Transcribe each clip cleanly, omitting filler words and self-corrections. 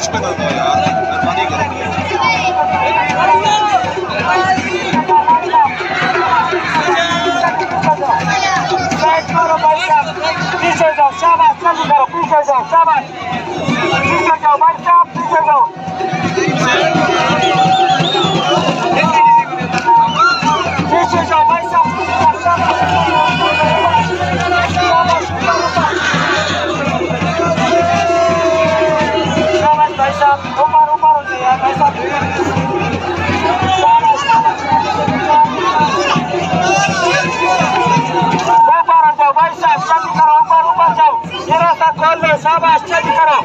Beach में ना दो यार, मेहरबानी करो भाई साहब, पीछे जाओ, शाबाश, जल्दी करो, पीछे जाओ, शाबाश, पीछे जाओ भाई साहब, पीछे जाओ, पीछे जाओ भाई साहब, शाबाश, शाबाश भाई साहब, ऊपर ऊपर हो जाइए भाई साहब, भाई साहब जल्दी करो, ऊपर ऊपर जाओ, ये रास्ता खोल लो, शाबाश, जल्दी करो,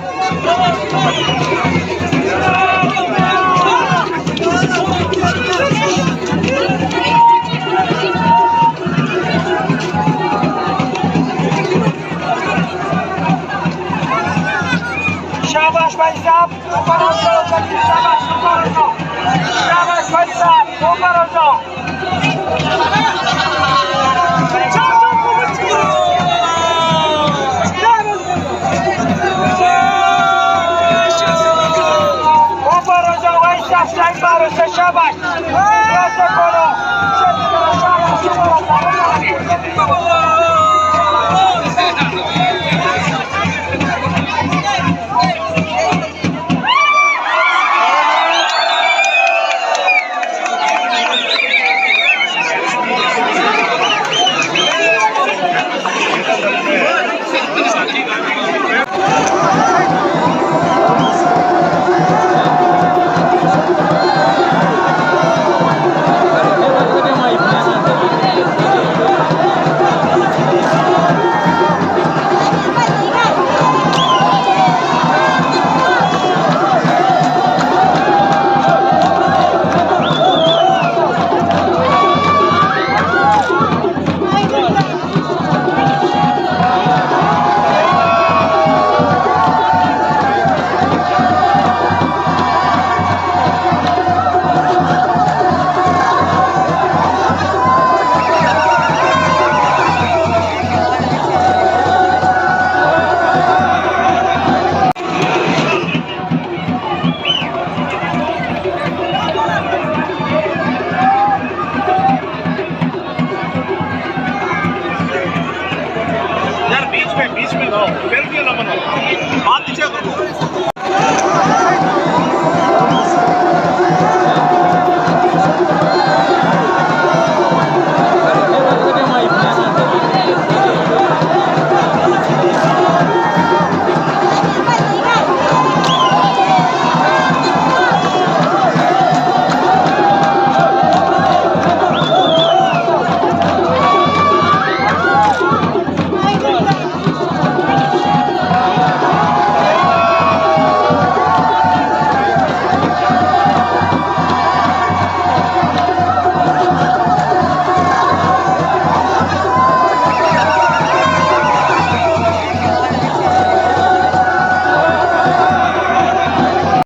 शाबाश भाई साहब, ऊपर हो जाओ, जल्दी, शाबाश, ऊपर हो जाओ, शाबाश भाई साहब, ऊपर हो जाओ, शाबाश।